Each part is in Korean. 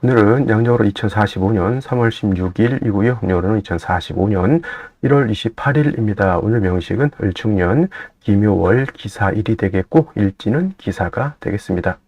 오늘은 양력으로 2045년 3월 16일이고요. 음력으로는 2045년 1월 28일입니다. 오늘 명식은 을충년 기묘월 기사일이 되겠고 일지는 기사가 되겠습니다.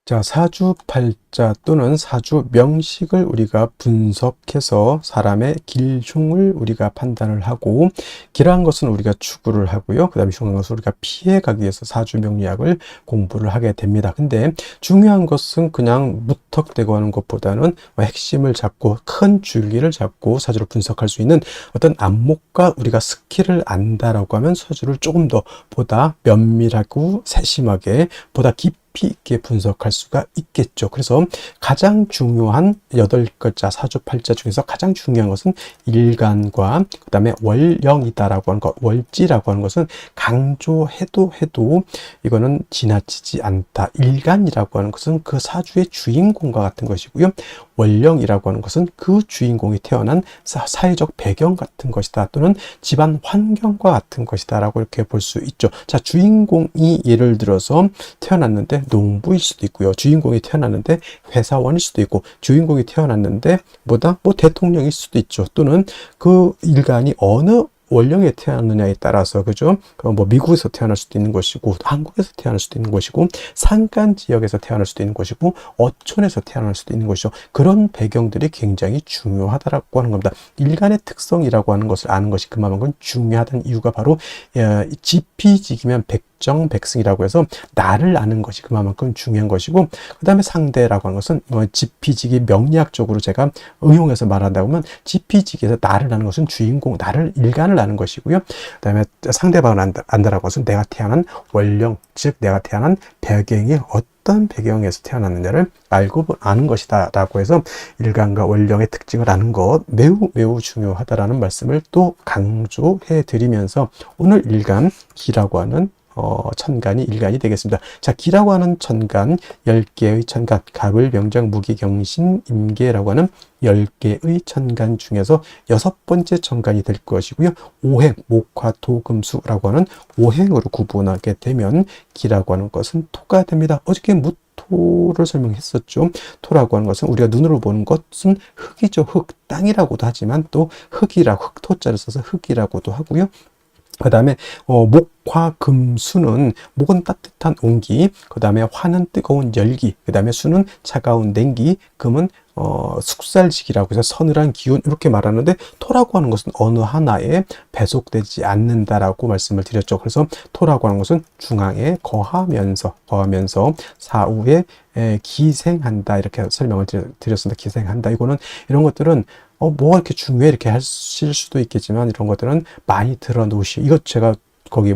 자, 사주팔자 또는 사주 명식을 우리가 분석해서 사람의 길흉을 우리가 판단을 하고, 길한 것은 우리가 추구를 하고요. 그 다음에 흉한 것은 우리가 피해가기 위해서 사주 명리학을 공부를 하게 됩니다. 근데 중요한 것은 그냥 무턱대고 하는 것보다는 핵심을 잡고 큰 줄기를 잡고 사주를 분석할 수 있는 어떤 안목과 우리가 스킬을 안다라고 하면 사주를 조금 더 보다 면밀하고 세심하게 보다 깊이 있게 분석할 수가 있겠죠. 그래서 가장 중요한 8글자 사주팔자 중에서 가장 중요한 것은 일간과 그 다음에 월령이다라고 하는 것, 월지라고 하는 것은 강조해도 이거는 지나치지 않다. 일간이라고 하는 것은 그 사주의 주인공과 같은 것이고요. 월령이라고 하는 것은 그 주인공이 태어난 사회적 배경 같은 것이다, 또는 집안 환경과 같은 것이다 라고 이렇게 볼 수 있죠. 자, 주인공이 예를 들어서 태어났는데 농부일 수도 있고요. 주인공이 태어났는데 회사원일 수도 있고, 주인공이 태어났는데 뭐 대통령일 수도 있죠. 또는 그 일간이 어느 원령에 태어났느냐에 따라서, 그죠? 뭐 미국에서 태어날 수도 있는 것이고, 한국에서 태어날 수도 있는 것이고, 산간 지역에서 태어날 수도 있는 것이고, 어촌에서 태어날 수도 있는 것이죠. 그런 배경들이 굉장히 중요하다라고 하는 겁니다. 일간의 특성이라고 하는 것을 아는 것이 그만큼 중요하다는 이유가 바로 지피지기면 백정백승이라고 해서 나를 아는 것이 그만큼 중요한 것이고, 그 다음에 상대라고 하는 것은 지피지기 명리학적으로 제가 응용해서 말한다고 하면, 지피지기에서 나를 아는 것은 주인공, 나를 일간을 아는 것이고요. 그 다음에 상대방을 안다라고 해서 내가 태어난 원령, 즉 내가 태어난 배경이 어떤 배경에서 태어났느냐를 알고 아는 것이다 라고 해서 일간과 원령의 특징을 아는 것 매우 중요하다라는 말씀을 또 강조해 드리면서, 오늘 일간 기라고 하는 천간이 일간이 되겠습니다. 자, 기라고 하는 천간, 10개의 천간, 갑을, 병정, 무기, 경신, 임계라고 하는 10개의 천간 중에서 6번째 천간이 될 것이고요. 오행, 목화, 토, 금, 수라고 하는 오행으로 구분하게 되면 기라고 하는 것은 토가 됩니다. 어저께 토를 설명했었죠. 토라고 하는 것은 우리가 눈으로 보는 것은 흙이죠. 흙, 땅이라고도 하지만 또 흙이라고, 흙토자를 써서 흙이라고도 하고요. 그 다음에 목화 금수는, 목은 따뜻한 온기, 그 다음에 화는 뜨거운 열기, 그 다음에 수는 차가운 냉기, 금은 숙살지기라고 해서 서늘한 기운, 이렇게 말하는데, 토라고 하는 것은 어느 하나에 배속되지 않는다라고 말씀을 드렸죠. 그래서 토라고 하는 것은 중앙에 거하면서 사후에 기생한다, 이렇게 설명을 드렸습니다. 기생한다. 이거는 이런 것들은 뭐가 이렇게 중요해 이렇게 하실 수도 있겠지만, 이런 것들은 많이 들어놓으시, 이것 제가 거기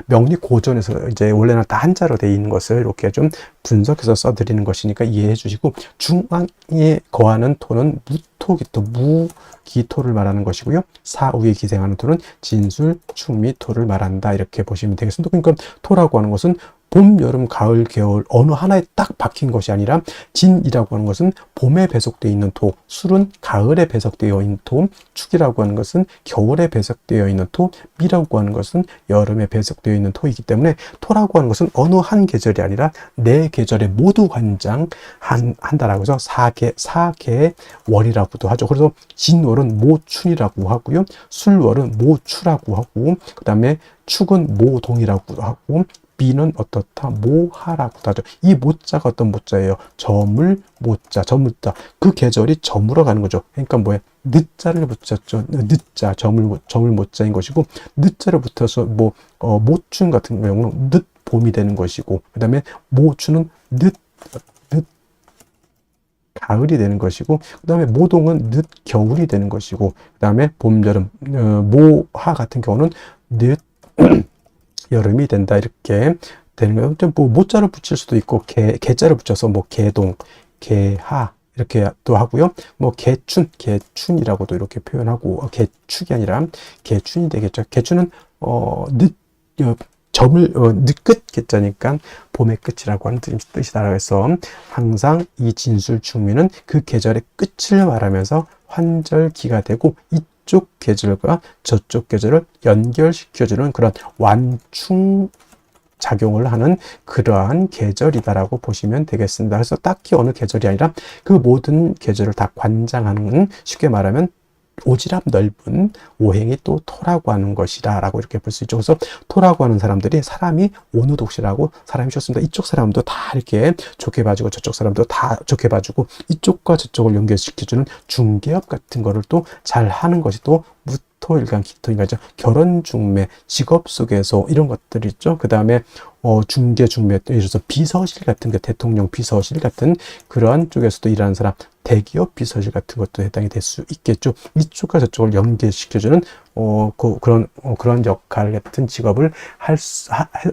명리 고전에서 이제 원래는 다 한자로 되어 있는 것을 이렇게 좀 분석해서 써드리는 것이니까 이해해 주시고, 중앙에 거하는 토는 무토기토, 무기토를 말하는 것이고요. 사후에 기생하는 토는 진술, 충미토를 말한다, 이렇게 보시면 되겠습니다. 그러니까 토라고 하는 것은 봄, 여름, 가을, 겨울 어느 하나에 딱 박힌 것이 아니라, 진이라고 하는 것은 봄에 배속되어 있는 토, 술은 가을에 배속되어 있는 토, 축이라고 하는 것은 겨울에 배속되어 있는 토, 미라고 하는 것은 여름에 배속되어 있는 토이기 때문에, 토라고 하는 것은 어느 한 계절이 아니라 네 계절에 모두 관장한다라고 해서 사계월이라고도 하죠. 그래서 진월은 모춘이라고 하고요. 술월은 모추라고 하고, 그 다음에 축은 모동이라고 하고, 비는 어떻다, 모하라고도 하죠. 이 모자가 어떤 모자예요? 저물 모자, 저물자. 그 계절이 저물어 가는 거죠. 그러니까 늦자를 붙였죠. 늦자, 저물 모자인 것이고, 늦자를 붙여서 모춘 같은 경우는 늦 봄이 되는 것이고, 그 다음에 모추는 늦 가을이 되는 것이고, 그 다음에 모동은 늦 겨울이 되는 것이고, 그 다음에 봄, 여름, 모하 같은 경우는 늦 여름이 된다, 이렇게 되는 거예요. 좀 모자를 붙일 수도 있고, 개자를 붙여서 개동, 개하 이렇게 또 하고요. 개춘이라고도 이렇게 표현하고, 개축이 아니라 개춘이 되겠죠. 개춘은 늦끝 개자니까 봄의 끝이라고 하는 뜻이다. 해서 항상 이 진술 충미는 그 계절의 끝을 말하면서 환절기가 되고, 이쪽 계절과 저쪽 계절을 연결시켜주는 그런 완충 작용을 하는 그러한 계절이다라고 보시면 되겠습니다. 그래서 딱히 어느 계절이 아니라 그 모든 계절을 다 관장하는, 쉽게 말하면 오지랖 넓은 오행이 또 토라고 하는 것이다 라고 이렇게 볼 수 있죠. 그래서 토라고 하는 사람들이 사람이 오누독시라고, 사람이 좋습니다. 이쪽 사람도 다 이렇게 좋게 봐주고 저쪽 사람도 다 좋게 봐주고 이쪽과 저쪽을 연결시켜주는 중개업 같은 거를 또 잘 하는 것이 또 무토일간 기토인간이죠. 결혼 중매, 직업 속에서 이런 것들이 있죠. 그 다음에 중개 중매, 예를 들어서 비서실 같은 게, 대통령 비서실 같은 그런 쪽에서도 일하는 사람, 대기업 비서실 같은 것도 해당이 될 수 있겠죠. 이쪽과 저쪽을 연계시켜주는 그런 역할 같은 직업을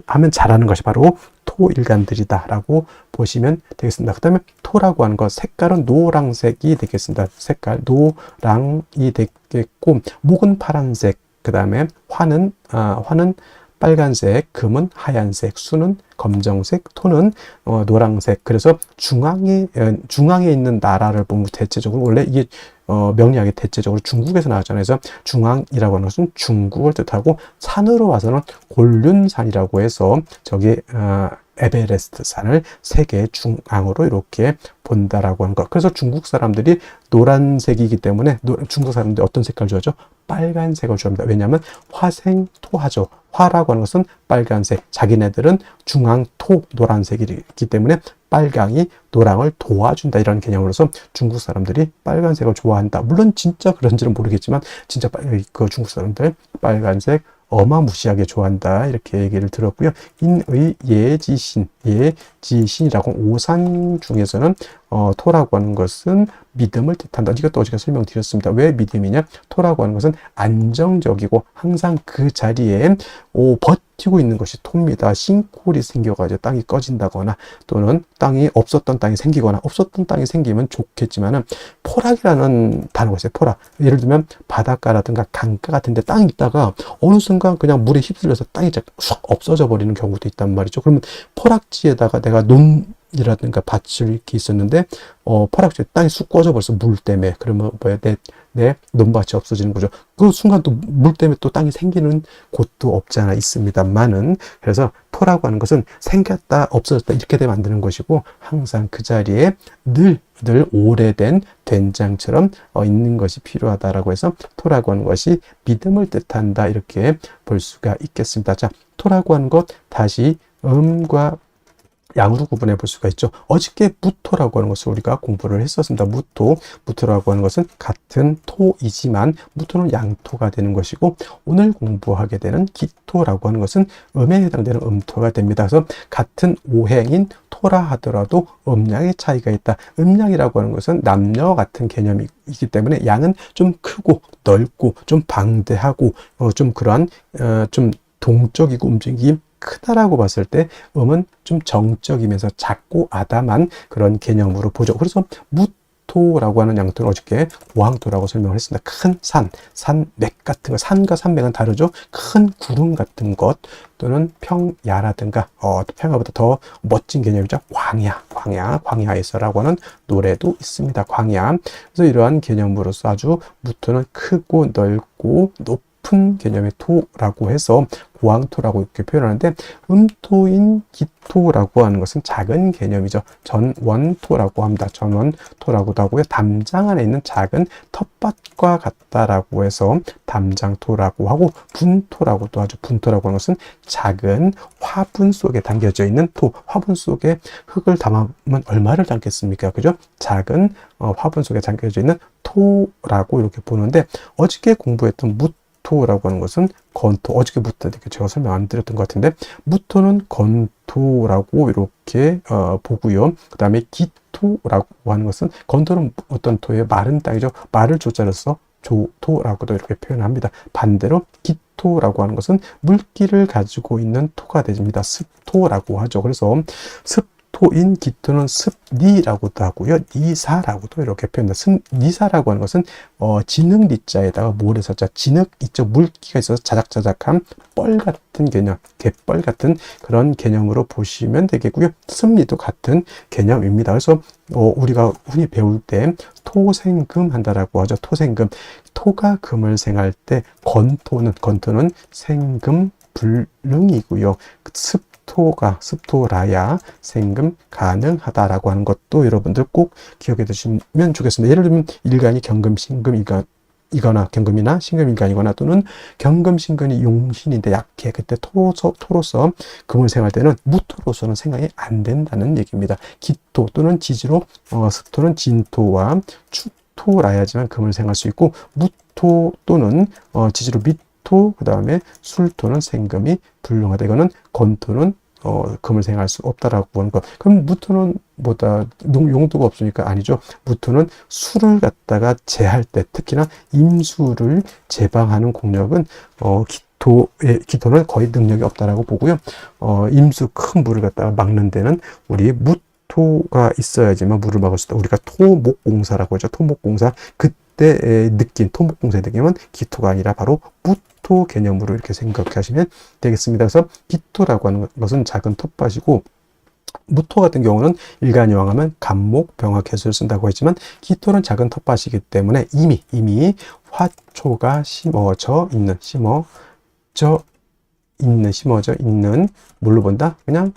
하면 잘하는 것이 바로 토일간들이다라고 보시면 되겠습니다. 그 다음에 토라고 하는 것, 색깔은 노란색이 되겠습니다. 색깔 노랑이 되겠고, 목은 파란색, 그 다음에 화는 빨간색, 금은 하얀색, 수는 검정색, 토는 노란색. 그래서 중앙에 있는 나라를 보면 대체적으로, 원래 이게 명리학이 대체적으로 중국에서 나왔잖아요. 그래서 중앙이라고 하는 것은 중국을 뜻하고, 산으로 와서는 곤륜산이라고 해서 저기 에베레스트 산을 세계 중앙으로 이렇게 본다라고 하는 것. 그래서 중국 사람들이 노란색이기 때문에 중국 사람들이 어떤 색깔 좋아하죠? 빨간색을 좋아합니다. 왜냐하면 화생토하죠. 화라고 하는 것은 빨간색, 자기네들은 중앙토 노란색이기 때문에 빨강이 노랑을 도와준다, 이런 개념으로서 중국 사람들이 빨간색을 좋아한다. 물론 진짜 그런지는 모르겠지만 진짜 그 중국 사람들 빨간색 어마무시하게 좋아한다, 이렇게 얘기를 들었고요. 인의 예지신이라고, 오산 중에서는 토라고 하는 것은 믿음을 뜻한다. 이것도 어제가 설명드렸습니다. 왜 믿음이냐? 토라고 하는 것은 안정적이고 항상 그 자리에 버티고 있는 것이 토입니다. 싱크홀이 생겨가지고 땅이 꺼진다거나, 또는 없었던 땅이 생기거나, 없었던 땅이 생기면 좋겠지만은, 포락이라는 단어가 있어요. 포락. 예를 들면 바닷가라든가 강가 같은 데 땅이 있다가 어느 순간 그냥 물에 휩쓸려서 땅이 쑥 없어져 버리는 경우도 있단 말이죠. 그러면 포락지에다가 내가 논이라든가 밭을 이렇게 있었는데 포락지에 땅이 쑥 꺼져 버려서 물 때문에, 그러면 뭐야, 내 논밭이 없어지는 거죠. 그 순간 또 물 때문에 또 땅이 생기는 곳도 없지 않아 있습니다만은, 그래서 토라고 하는 것은 생겼다 없어졌다 이렇게 되면 안 되는 것이고, 항상 그 자리에 늘 오래된 된장처럼 있는 것이 필요하다라고 해서 토라고 하는 것이 믿음을 뜻한다, 이렇게 볼 수가 있겠습니다. 자, 토라고 하는 것 다시 음과 양으로 구분해 볼 수가 있죠. 어저께 무토라고 하는 것을 우리가 공부를 했었습니다. 무토라고 하는 것은 같은 토이지만 무토는 양토가 되는 것이고, 오늘 공부하게 되는 기토라고 하는 것은 음에 해당되는 음토가 됩니다. 그래서 같은 오행인 토라 하더라도 음양의 차이가 있다. 음양이라고 하는 것은 남녀 같은 개념이기 때문에 양은 좀 크고 넓고 좀 방대하고 좀 그러한 좀 동적이고 움직임이 크다라고 봤을 때, 음은 좀 정적이면서 작고 아담한 그런 개념으로 보죠. 그래서 무토라고 하는 양토는 어저께 고항토라고 설명을 했습니다. 큰 산맥 같은 거, 산과 산맥은 다르죠. 큰 구름 같은 것, 또는 평야라든가 평야보다 더 멋진 개념이죠. 광야에서라고 하는 노래도 있습니다. 광야. 그래서 이러한 개념으로서 아주 무토는 크고 넓고 높은 개념의 토라고 해서 고항토라고 이렇게 표현하는데, 음토인 기토라고 하는 것은 작은 개념이죠. 전원토라고 합니다. 전원토라고도 하고요. 담장 안에 있는 작은 텃밭과 같다라고 해서 담장토라고 하고, 분토라고도 하죠. 분토라고 하는 것은 작은 화분 속에 담겨져 있는 토. 화분 속에 흙을 담으면 얼마를 담겠습니까? 그죠? 작은 화분 속에 담겨져 있는 토라고 이렇게 보는데, 어저께 공부했던 무토라고 하는 것은 건토, 어저께부터 제가 설명 안 드렸던 것 같은데, 무토는 건토라고 이렇게 보고요. 그 다음에 기토라고 하는 것은, 건토는 어떤 토예요? 마른 땅이죠. 말을 조자로 써 조토라고도 이렇게 표현합니다. 반대로 기토라고 하는 것은 물기를 가지고 있는 토가 됩니다. 습토라고 하죠. 그래서 습토인 기토는 습니라고도 하고요. 니사라고도 이렇게 표현합니다. 니사라고 하는 것은 진흙 니자에다가 모래사자, 진흙 있죠. 물기가 있어서 자작자작한 뻘 같은 개념, 갯벌 같은 그런 개념으로 보시면 되겠고요. 습리도 같은 개념입니다. 그래서 우리가 흔히 배울 때 토생금 한다라고 하죠. 토생금. 토가 금을 생할 때 건토는 생금 불능이고요. 습토라야 생금 가능하다라고 하는 것도 여러분들 꼭 기억해 두시면 좋겠습니다. 예를 들면 일간이 경금, 신금, 이거나 경금이나 신금인간이거나 또는 경금, 신금이 용신인데 약해. 그때 토로서 금을 생할 때는 무토로서는 생각이 안 된다는 얘기입니다. 기토 또는 지지로 습토는 진토와 축토라야지만 금을 생할 수 있고 무토 또는 지지로 미토 그 다음에 술토는 생금이 불능하다. 이거는 건토는 금을 생할 수 없다라고 하는 것. 그럼 무토는 뭐다 용도가 없으니까 아니죠. 무토는 술을 갖다가 제할 때 특히나 임수를 제방하는 공력은 기토는 거의 능력이 없다라고 보고요. 임수 큰 물을 갖다가 막는 데는 우리 무토가 있어야지만 물을 막을 수 있다. 우리가 토목공사라고 하죠. 토목공사 그때 느낀 토목공사의 느낌은 기토가 아니라 바로 무토 개념으로 이렇게 생각하시면 되겠습니다. 그래서 기토라고 하는 것은 작은 텃밭이고 무토 같은 경우는 일간이 왕하면 간목, 병화, 개수를 쓴다고 했지만 기토는 작은 텃밭이기 때문에 이미 화초가 심어져 있는 뭘로 본다? 그냥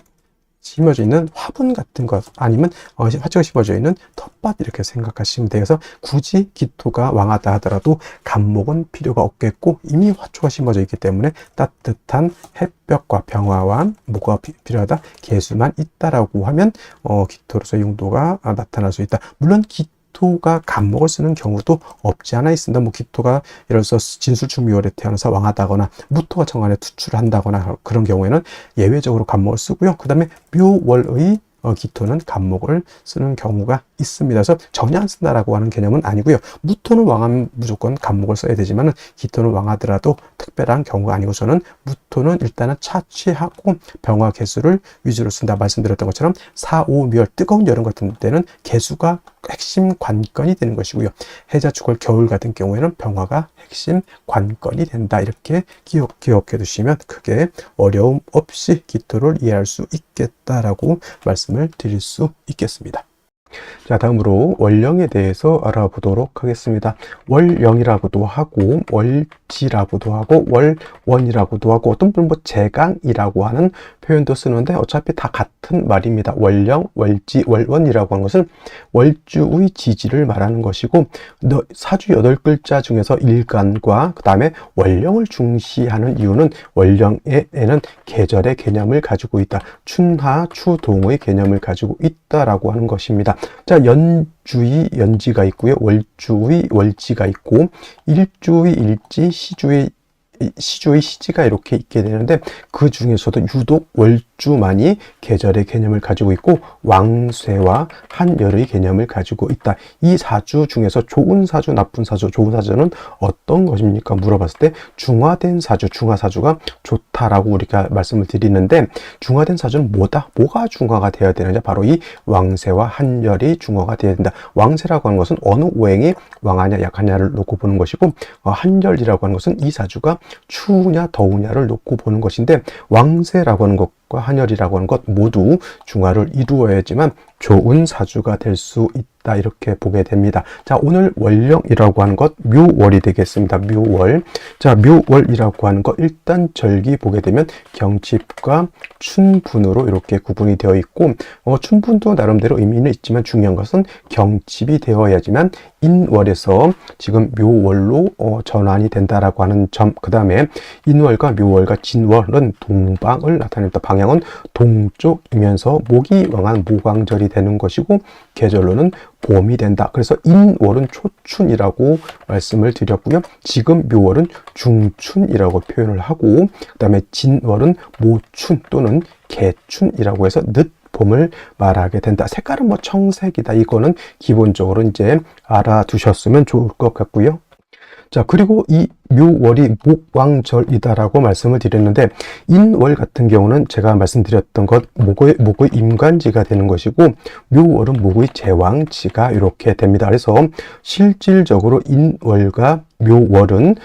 심어져 있는 화분 같은 것 아니면 화초가 심어져 있는 텃밭 이렇게 생각하시면 돼요. 그래서 굳이 기토가 왕하다 하더라도 간목은 필요가 없겠고 이미 화초가 심어져 있기 때문에 따뜻한 햇볕과 병화와 뭐가 필요하다? 개수만 있다라고 하면 기토로서 용도가 나타날 수 있다. 물론 기토가 간목을 쓰는 경우도 없지 않아 있습니다. 기토가 예를 들어서 진술충묘월에 태어나서 왕하다거나 무토가 정관에 투출을 한다거나 그런 경우에는 예외적으로 간목을 쓰고요. 그 다음에 묘월의 기토는 간목을 쓰는 경우가 있습니다. 그래서 전혀 안 쓴다라고 하는 개념은 아니고요. 무토는 왕하면 무조건 간목을 써야 되지만 기토는 왕하더라도 특별한 경우가 아니고 저는 무토는 일단은 차취하고 병화 개수를 위주로 쓴다 말씀드렸던 것처럼 4, 5, 묘월 뜨거운 여름 같은 때는 개수가 핵심 관건이 되는 것이고요. 해자, 축월, 겨울 같은 경우에는 병화가 핵심 관건이 된다. 이렇게 기억해 두시면 크게 어려움 없이 기토를 이해할 수 있겠다라고 말씀을 드릴 수 있겠습니다. 자, 다음으로 월령에 대해서 알아보도록 하겠습니다. 월령이라고도 하고 월지라고도 하고 월원이라고도 하고 어떤 분은 제강이라고 하는 표현도 쓰는데 어차피 다 같은 말입니다. 월령, 월지, 월원이라고 하는 것은 월주의 지지를 말하는 것이고 사주 8글자 중에서 일간과 그 다음에 월령을 중시하는 이유는 월령에는 계절의 개념을 가지고 있다. 춘하, 추동의 개념을 가지고 있다라고 하는 것입니다. 자, 연주의 연지가 있고요. 월주의 월지가 있고 일주의 일지, 시주의 시지가 이렇게 있게 되는데 그 중에서도 유독 월주만이 계절의 개념을 가지고 있고 왕쇠와 한열의 개념을 가지고 있다. 이 사주 중에서 좋은 사주, 나쁜 사주, 좋은 사주는 어떤 것입니까? 물어봤을 때 중화된 사주, 중화사주가 좋다라고 우리가 말씀을 드리는데 중화된 사주는 뭐가 중화가 되어야 되느냐? 바로 이 왕쇠와 한열이 중화가 되어야 된다. 왕쇠라고 하는 것은 어느 오행이 왕하냐 약하냐를 놓고 보는 것이고 한열이라고 하는 것은 이 사주가 추우냐 더우냐를 놓고 보는 것인데 왕세라고 하는 것과 한열이라고 하는 것 모두 중화를 이루어야지만 좋은 사주가 될 수 있다 이렇게 보게 됩니다. 자, 오늘 월령이라고 하는 것 묘월이 되겠습니다. 묘월. 자, 묘월이라고 하는 것 일단 절기 보게 되면 경칩과 춘분으로 이렇게 구분이 되어 있고 춘분도 나름대로 의미는 있지만 중요한 것은 경칩이 되어야지만 인월에서 지금 묘월로 전환이 된다라고 하는 점. 그 다음에 인월과 묘월과 진월은 동방을 나타냅니다. 방향은 동쪽이면서 목이 왕한 모광절이 되는 것이고 계절로는 봄이 된다. 그래서 인월은 초춘이라고 말씀을 드렸고요. 지금 묘월은 중춘이라고 표현을 하고 그 다음에 진월은 모춘 또는 개춘이라고 해서 늦봄을 말하게 된다. 색깔은 청색이다. 이거는 기본적으로 이제 알아두셨으면 좋을 것 같고요. 자, 그리고 이 묘월이 목왕절이다라고 말씀을 드렸는데 인월 같은 경우는 제가 말씀드렸던 것 목의 임관지가 되는 것이고 묘월은 목의 제왕지가 이렇게 됩니다. 그래서 실질적으로 인월과 묘월은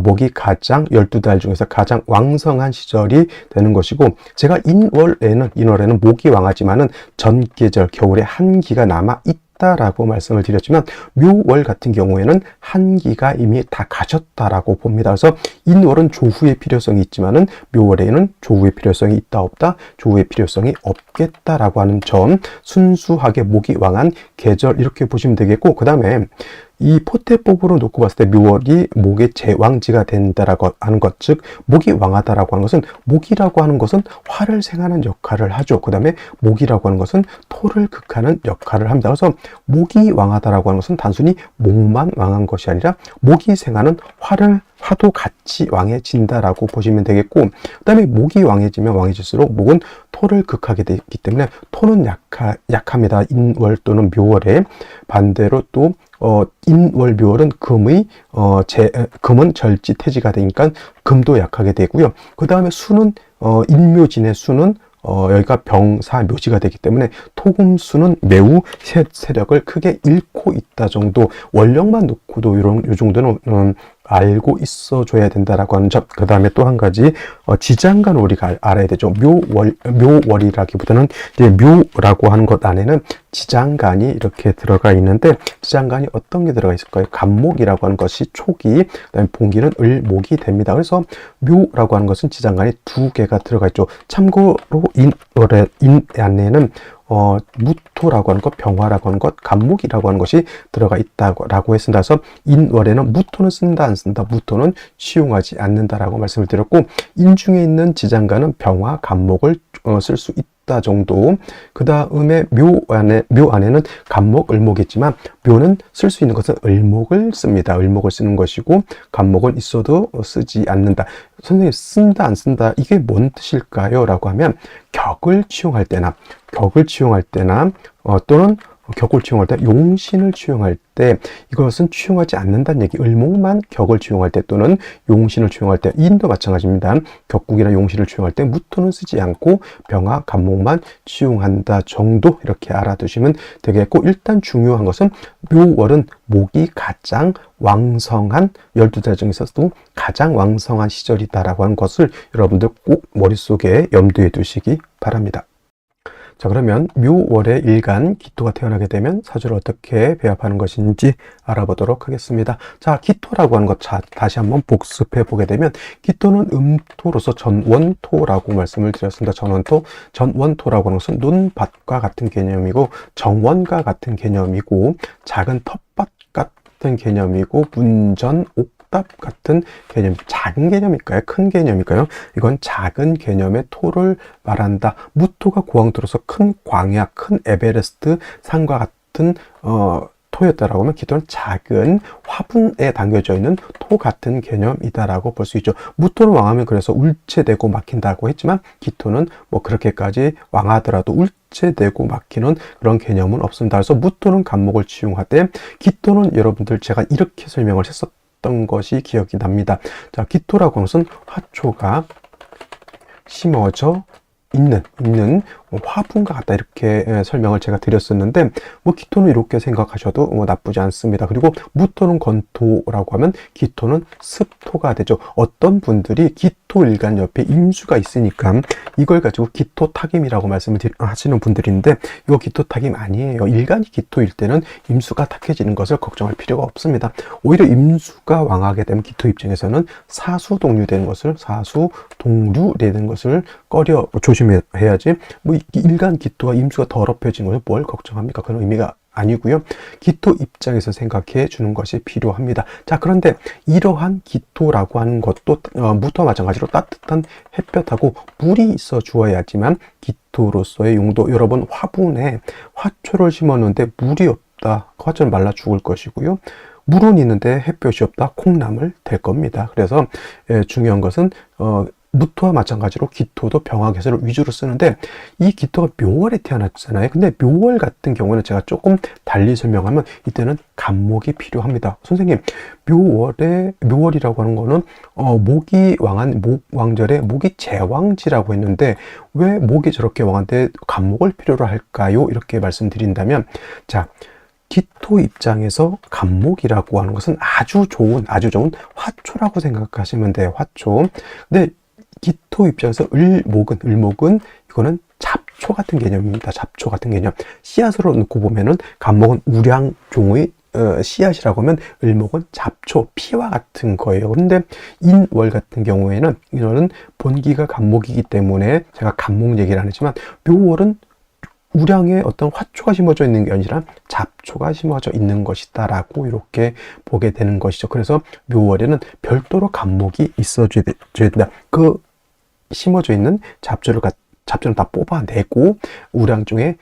목이 가장 12달 중에서 가장 왕성한 시절이 되는 것이고 제가 인월에는 목이 왕하지만은 전계절 겨울에 한기가 남아 없겠다라고 말씀을 드렸지만 묘월 같은 경우에는 한기가 이미 다 가셨다라고 봅니다. 그래서 인월은 조후의 필요성이 있지만은 묘월에는 조후의 필요성이 있다 없다, 조후의 필요성이 없겠다라고 하는 점, 순수하게 목이 왕한 계절 이렇게 보시면 되겠고, 그 다음에 이 포태법으로 놓고 봤을 때 묘월이 목의 제왕지가 된다라고 하는 것, 즉 목이 왕하다라고 하는 것은, 목이라고 하는 것은 화를 생하는 역할을 하죠. 그 다음에 목이라고 하는 것은 토를 극하는 역할을 합니다. 그래서 목이 왕하다라고 하는 것은 단순히 목만 왕한 것이 아니라 목이 생하는 화도 같이 왕해진다라고 보시면 되겠고, 그 다음에 목이 왕해질수록 목은 토를 극하게 되기 때문에 토는 약합니다. 인월 또는 묘월에. 반대로 또 인월 묘월은 금은 절지태지가 되니까 금도 약하게 되고요. 그 다음에 수는 인묘진의 수는 여기가 병사 묘지가 되기 때문에 토금수는 매우 세력을 크게 잃고 있다 정도, 원력만 놓고도 요 정도는 알고 있어줘야 된다라고 하는 점. 그 다음에 또 한 가지, 지장간을 우리가 알아야 되죠. 묘월이라기보다는 이제 묘라고 하는 것 안에는 지장간이 이렇게 들어가 있는데, 지장간이 어떤 게 들어가 있을까요? 간목이라고 하는 것이 초기, 그다음에 봉기는 을목이 됩니다. 그래서 묘라고 하는 것은 지장간이 2개가 들어가 있죠. 참고로 인 안에는 무토라고 하는 것, 병화라고 하는 것, 간목이라고 하는 것이 들어가 있다고 했습니다. 그래서 인월에는 무토는 쓴다 안 쓴다, 무토는 취용하지 않는다라고 말씀을 드렸고, 인중에 있는 지장간은 병화, 간목을 쓸 수 있다 정도. 그 다음에 묘 안에는 간목, 을목이 있지만 묘는 쓸 수 있는 것은 을목을 씁니다. 을목을 쓰는 것이고, 간목은 있어도 쓰지 않는다. 선생님, 쓴다 안 쓴다, 이게 뭔 뜻일까요? 라고 하면 격을 취용할 때나 또는 격을 취용할 때, 용신을 취용할 때 이것은 취용하지 않는다는 얘기. 을목만 격을 취용할 때 또는 용신을 취용할 때, 인도 마찬가지입니다. 격국이나 용신을 취용할 때 무토는 쓰지 않고 병화, 간목만 취용한다 정도, 이렇게 알아두시면 되겠고, 일단 중요한 것은 묘월은 목이 가장 왕성한, 12달 중에서도 가장 왕성한 시절이다라고 하는 것을 여러분들 꼭 머릿속에 염두에 두시기 바랍니다. 자, 그러면 묘월의 일간 기토가 태어나게 되면 사주를 어떻게 배합하는 것인지 알아보도록 하겠습니다. 자, 기토라고 하는 것 다시 한번 복습해 보게 되면, 기토는 음토로서 전원토라고 말씀을 드렸습니다. 전원토라고 하는 것은 논밭과 같은 개념이고, 정원과 같은 개념이고, 작은 텃밭 같은 개념이고, 문전, 옥답 같은 개념, 작은 개념일까요? 큰 개념일까요? 이건 작은 개념의 토를 말한다. 무토가 고황토로서 큰 광야, 큰 에베레스트 산과 같은 토였다라고 하면, 기토는 작은 화분에 담겨져 있는 토 같은 개념이다라고 볼 수 있죠. 무토는 왕하면 그래서 울체되고 막힌다고 했지만, 기토는 뭐 그렇게까지 왕하더라도 울체되고 막히는 그런 개념은 없습니다. 그래서 무토는 간목을 취용하되, 기토는 여러분들 제가 이렇게 설명을 했었던 것이 기억이 납니다. 자, 기토라고 하는 것은 화초가 심어져 있는 화분과 같다, 이렇게 설명을 제가 드렸었는데, 뭐 기토는 이렇게 생각하셔도 나쁘지 않습니다. 그리고 무토는 건토라고 하면 기토는 습토가 되죠. 어떤 분들이 기토 일간 옆에 임수가 있으니까 이걸 가지고 기토 타김이라고 말씀을 하시는 분들인데, 이거 기토 타김 아니에요. 일간이 기토일 때는 임수가 탁해지는 것을 걱정할 필요가 없습니다. 오히려 임수가 왕하게 되면 기토 입장에서는 사수동류되는 것을 꺼려 조심해야지, 뭐 일간 기토와 임수가 더럽혀지는 것을 뭘 걱정합니까? 그런 의미가 아니고요. 기토 입장에서 생각해 주는 것이 필요합니다. 자, 그런데 이러한 기토라고 하는 것도 무토와 마찬가지로 따뜻한 햇볕하고 물이 있어 주어야지만 기토로서의 용도. 여러분, 화분에 화초를 심었는데 물이 없다, 화초는 말라 죽을 것이고요. 물은 있는데 햇볕이 없다, 콩나물 될 겁니다. 그래서 중요한 것은 무토와 마찬가지로 기토도 병화개수를 위주로 쓰는데, 이 기토가 묘월에 태어났잖아요. 근데 묘월 같은 경우는 제가 조금 달리 설명하면, 이때는 간목이 필요합니다. 선생님, 묘월이라고 하는 거는 목이 왕한 목왕절에 목이 제왕지라고 했는데, 왜 목이 저렇게 왕한데 간목을 필요로 할까요? 이렇게 말씀드린다면, 자, 기토 입장에서 간목이라고 하는 것은 아주 좋은 화초라고 생각하시면 돼요. 화초. 근데 기토 입장에서 을목은 이거는 잡초 같은 개념입니다. 잡초 같은 개념. 씨앗으로 놓고 보면은 갑목은 우량종의 씨앗이라고 하면 을목은 잡초, 피와 같은 거예요. 그런데 인월 같은 경우에는 이거는 본기가 갑목이기 때문에 제가 갑목 얘기를 안 했지만 묘월은 우량에 어떤 화초가 심어져 있는 게 아니라 잡초가 심어져 있는 것이다 라고 이렇게 보게 되는 것이죠. 그래서 묘월에는 별도로 갑목이 있어줘야 된다. 그 심어져 있는 잡초는 다 뽑아내고 우량 중에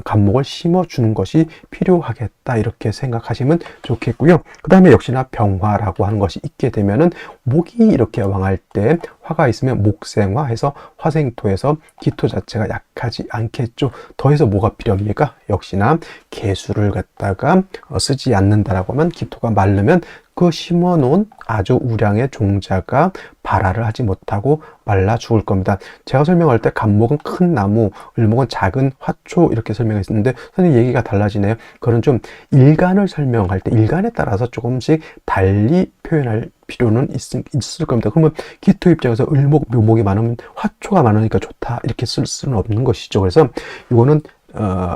갑목을 심어주는 것이 필요하겠다 이렇게 생각하시면 좋겠고요. 그 다음에 역시나 병화라고 하는 것이 있게 되면은 목이 이렇게 왕할 때 화가 있으면 목생화해서 화생토에서 기토 자체가 약하지 않겠죠. 더해서 뭐가 필요합니까? 역시나 개수를 갖다가 쓰지 않는다라고 하면 기토가 마르면 그 심어놓은 아주 우량의 종자가 발화를 하지 못하고 말라 죽을 겁니다. 제가 설명할 때 갑목은 큰 나무, 을목은 작은 화초 이렇게 설명했었는데 선생님 얘기가 달라지네요. 그건 좀 일간을 설명할 때 일간에 따라서 조금씩 달리 표현할 필요는 있을 겁니다. 그러면 기토 입장에서 을목, 묘목이 많으면 화초가 많으니까 좋다 이렇게 쓸 수는 없는 것이죠. 그래서 이거는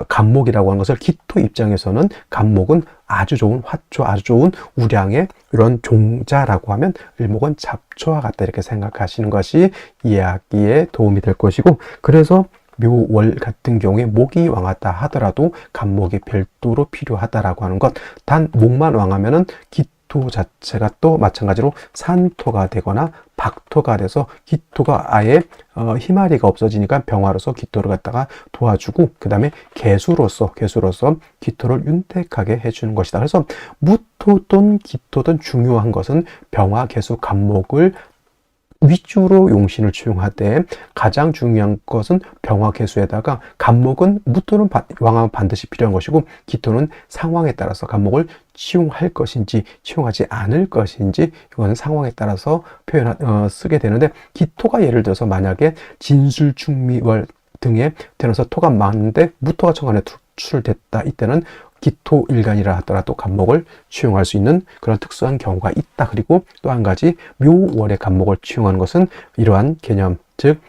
갑목이라고 하는 것을 기토 입장에서는 갑목은 아주 좋은 화초, 아주 좋은 우량의 이런 종자라고 하면 을목은 잡초와 같다 이렇게 생각하시는 것이 이해하기에 도움이 될 것이고, 그래서 묘월 같은 경우에 목이 왕하다 하더라도 갑목이 별도로 필요하다라고 하는 것. 단 목만 왕하면은 기토 자체가 또 마찬가지로 산토가 되거나 박토가 돼서 기토가 아예 희마리가 없어지니까 병화로서 기토를 갖다가 도와주고, 그 다음에 개수로서 기토를 윤택하게 해주는 것이다. 그래서 무토든 기토든 중요한 것은 병화, 개수, 갑목을 위주로 용신을 취용하되 가장 중요한 것은 병화, 개수에다가 갑목은 무토는 왕하면 반드시 필요한 것이고 기토는 상황에 따라서 갑목을 취용할 것인지 취용하지 않을 것인지 이거는 상황에 따라서 쓰게 되는데, 기토가 예를 들어서 만약에 진술, 충미월 등에 태어나서 토가 많은데 무토가 천간에 투출됐다, 이때는 기토 일간이라 하더라도 갑목을 취용할 수 있는 그런 특수한 경우가 있다. 그리고 또 한 가지 묘월의 갑목을 취용하는 것은 이러한 개념, 즉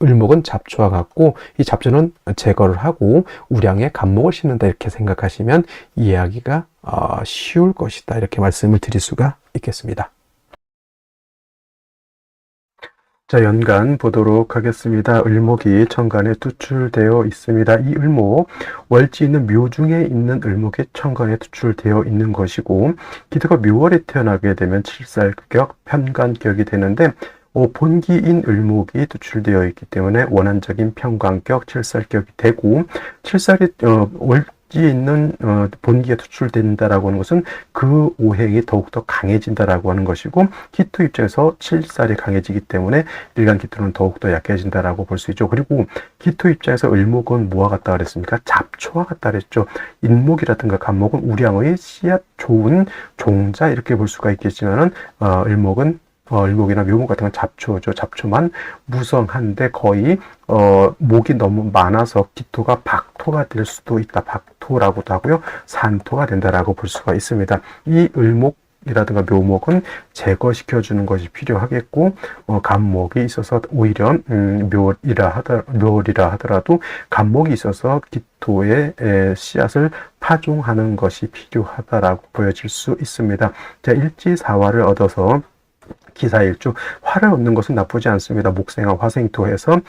을목은 잡초와 같고 이 잡초는 제거를 하고 우량의 갑목을 심는다 이렇게 생각하시면 이해하기가 쉬울 것이다 이렇게 말씀을 드릴 수가 있겠습니다. 자, 연간 보도록 하겠습니다. 을목이 천간에 투출되어 있습니다. 이 을목, 월지 있는 묘 중에 있는 을목이 천간에 투출되어 있는 것이고, 기토가 묘월에 태어나게 되면 칠살격, 편관격이 되는데, 본기인 을목이 투출되어 있기 때문에 원한적인 편관격, 칠살격이 되고, 칠살이 월지에 있는 본기가 투출된다라고 하는 것은 그 오행이 더욱더 강해진다라고 하는 것이고, 기토 입장에서 칠살이 강해지기 때문에 일간 기토는 더욱더 약해진다라고 볼 수 있죠. 그리고 기토 입장에서 을목은 뭐와 같다 그랬습니까? 잡초와 같다 그랬죠. 인목이라든가 갑목은 우량의 씨앗 좋은 종자 이렇게 볼 수가 있겠지만은 을목이나 묘목 같은 건 잡초죠. 잡초만 무성한데 거의 목이 너무 많아서 기토가 박토가 될 수도 있다. 박토라고도 하고요. 산토가 된다라고 볼 수가 있습니다. 이 을목이라든가 묘목은 제거시켜주는 것이 필요하겠고, 갑목이 있어서 오히려 묘월이라 하더라도 갑목이 있어서 기토의 씨앗을 파종하는 것이 필요하다라고 보여질 수 있습니다. 자, 일지사화를 얻어서 기사일주, 화를 얻는 것은 나쁘지 않습니다. 목생화, 화생토해서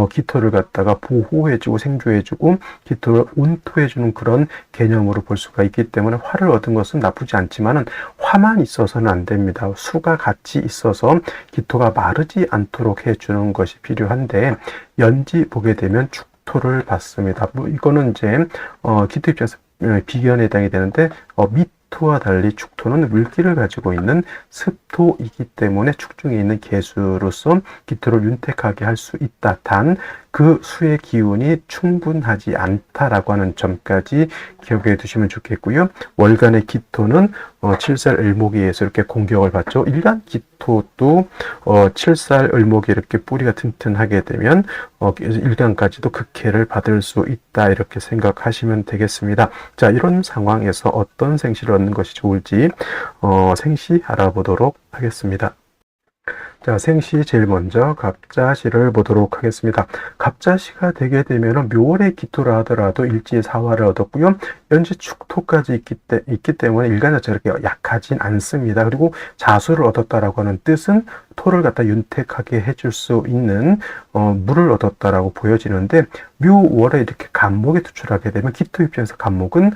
기토를 갖다가 보호해주고 생조해주고 기토를 온토해주는 그런 개념으로 볼 수가 있기 때문에 화를 얻은 것은 나쁘지 않지만은 화만 있어서는 안 됩니다. 수가 같이 있어서 기토가 마르지 않도록 해주는 것이 필요한데, 연지 보게 되면 축토를 받습니다. 이거는 이제 기토 입장에서 비견에 해당이 되는데 토와 달리 축토는 물기를 가지고 있는 습토이기 때문에 축중에 있는 개수로서 기토를 윤택하게 할 수 있다. 단 그 수의 기운이 충분하지 않다라고 하는 점까지 기억해 두시면 좋겠고요. 월간의 기토는 칠살 을목에 의해서 이렇게 공격을 받죠. 일간 기토도 칠살 을목이 이렇게 뿌리가 튼튼하게 되면 일간까지도 극해를 받을 수 있다 이렇게 생각하시면 되겠습니다. 자, 이런 상황에서 어떤 생시를 얻는 것이 좋을지 생시 알아보도록 하겠습니다. 자, 생시 제일 먼저 갑자시를 보도록 하겠습니다. 갑자시가 되게 되면 묘월의 기토라 하더라도 일지사화를 얻었고요. 연지 축토까지 있기 때문에 일간 자체가 그렇게 약하진 않습니다. 그리고 자수를 얻었다라고 하는 뜻은 토를 갖다 윤택하게 해줄 수 있는 물을 얻었다라고 보여지는데, 묘월에 이렇게 간목에 투출하게 되면 기토 입장에서 간목은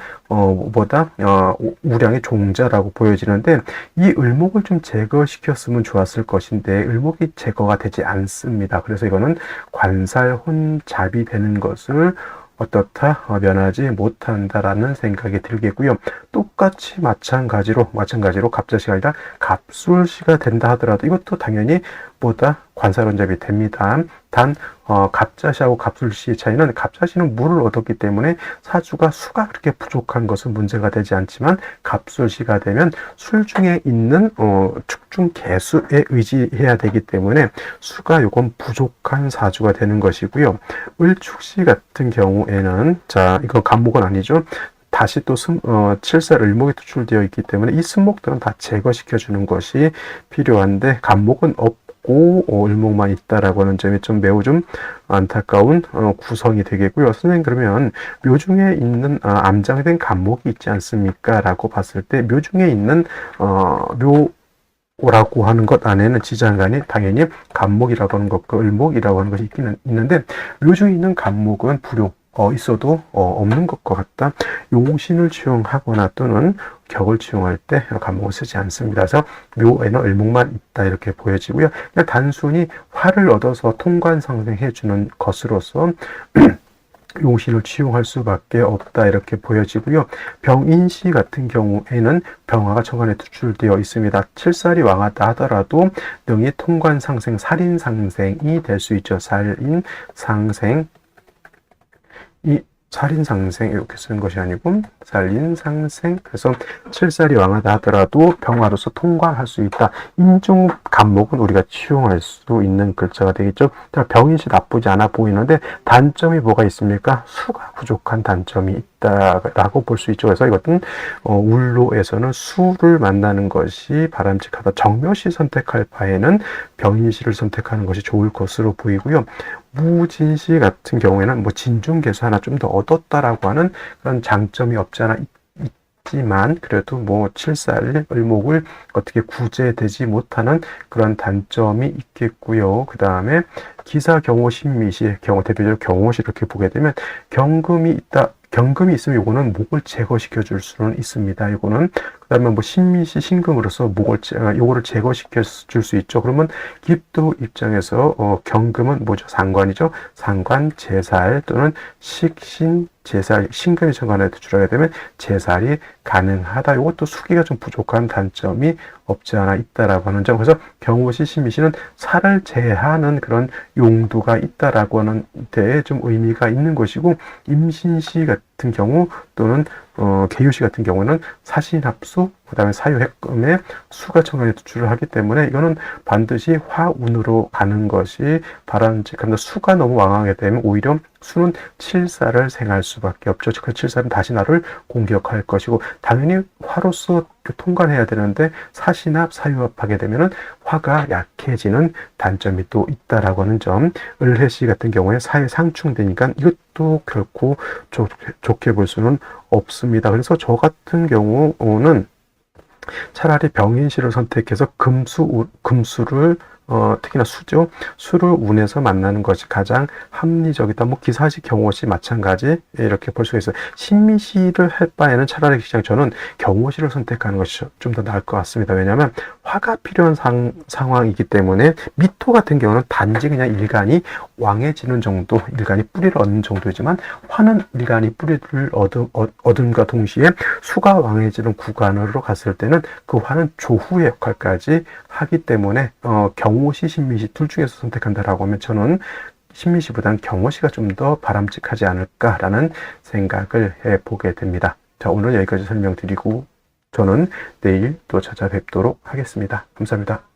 우량의 종자라고 보여지는데, 이 을목을 좀 제거시켰으면 좋았을 것인데 을목이 제거가 되지 않습니다. 그래서 이거는 관살혼잡이 되는 것을 어떻다 면하지 못한다라는 생각이 들겠고요. 똑같이 마찬가지로 갑자시가 아니라 갑술시가 된다 하더라도 이것도 당연히 관살혼잡이 됩니다. 단 갑자시하고 갑술시의 차이는, 갑자시는 물을 얻었기 때문에 사주가 수가 그렇게 부족한 것은 문제가 되지 않지만, 갑술시가 되면 술 중에 있는 축중 개수에 의지해야 되기 때문에 수가 요건 부족한 사주가 되는 것이고요. 을축시 같은 경우에는, 자, 이건 간목은 아니죠. 다시 또 칠살 을목이 투출되어 있기 때문에 이 승목들은 다 제거시켜주는 것이 필요한데, 간목은 없고 을목만 있다라고 하는 점이 매우 안타까운 구성이 되겠고요. 선생님, 그러면 묘중에 있는 암장된 간목이 있지 않습니까? 라고 봤을 때 묘중에 있는 묘라고 하는 것 안에는 지장간이 당연히 간목이라고 하는 것과 을목이라고 하는 것이 있기는 있는데, 묘중에 있는 간목은 불용 있어도 없는 것과 같다. 용신을 취용하거나 또는 격을 취용할 때 간목을 쓰지 않습니다. 그래서 묘에는 을목만 있다 이렇게 보여지고요. 그냥 단순히 화를 얻어서 통관상생해 주는 것으로서 용신을 취용할 수밖에 없다 이렇게 보여지고요. 병인시 같은 경우에는 병화가 정관에 투출되어 있습니다. 칠살이 왕하다 하더라도 능이 통관상생, 살인상생이 될 수 있죠. 살인상생, 살인상생 이렇게 쓰는 것이 아니고 살인상생. 그래서 칠살이 왕하다 하더라도 병화로서 통과할 수 있다. 인중 간목은 우리가 취용할 수 있는 글자가 되겠죠. 병인시 나쁘지 않아 보이는데 단점이 뭐가 있습니까? 수가 부족한 단점이 있다라고 볼 수 있죠. 그래서 이것은 울로에서는 수를 만나는 것이 바람직하다. 정묘시 선택할 바에는 병인시를 선택하는 것이 좋을 것으로 보이고요. 무진시 같은 경우에는 진중개수 하나 좀 더 얻었다라고 하는 그런 장점이 없지 않아 있지만, 그래도 칠살 을목을 어떻게 구제되지 못하는 그런 단점이 있겠고요. 그 다음에 기사 경호 신미시 경우, 대표적으로 경호시 이렇게 보게 되면 경금이 있다. 경금이 있으면 이거는 목을 제거시켜 줄 수는 있습니다. 이거는 그다음에 신미시 신금으로서 요거를 제거시켜 줄 수 있죠. 그러면 기도 입장에서 경금은 뭐죠? 상관이죠. 상관, 제살 또는 식신, 제살, 신금이 정관에 투출하게 되면 제살이 가능하다. 이것도 수기가 좀 부족한 단점이 없지 않아 있다라고 하는 점. 그래서 경호시, 신미시는 살을 제하는 그런 용도가 있다라고 하는 데에 좀 의미가 있는 것이고, 임신시 같은 경우 또는 계유시 같은 경우는 사신합수, 그 다음에 사유핵금에 수가 정관에 투출을 하기 때문에 이거는 반드시 화운으로 가는 것이 바람직합니다. 수가 너무 왕하게 되면 오히려 수는 칠살을 생할 수밖에 없죠. 그 칠살은 다시 나를 공격할 것이고, 당연히 화로서 통관해야 되는데 사신합, 사유합하게 되면은 화가 약해지는 단점이 또 있다라고 하는 점. 을해시 같은 경우에 사에 상충되니까 이것도 결코 좋게 볼 수는 없습니다. 그래서 저 같은 경우는 차라리 병인시를 선택해서 금수를 특히나 수죠. 수를 운에서 만나는 것이 가장 합리적이다. 기사시, 경호시 마찬가지 이렇게 볼 수가 있어요. 신미시를 할 바에는 차라리 그냥 저는 경호시를 선택하는 것이 좀 더 나을 것 같습니다. 왜냐하면 화가 필요한 상황이기 때문에, 미토 같은 경우는 단지 그냥 일간이 왕해지는 정도, 일간이 뿌리를 얻는 정도이지만, 화는 일간이 뿌리를 얻음과 동시에 수가 왕해지는 구간으로 갔을 때는 그 화는 조후의 역할까지 하기 때문에 경호시, 신미시 둘 중에서 선택한다라고 하면 저는 신미시보다는 경호시가 좀 더 바람직하지 않을까라는 생각을 해보게 됩니다. 자, 오늘 여기까지 설명드리고 저는 내일 또 찾아뵙도록 하겠습니다. 감사합니다.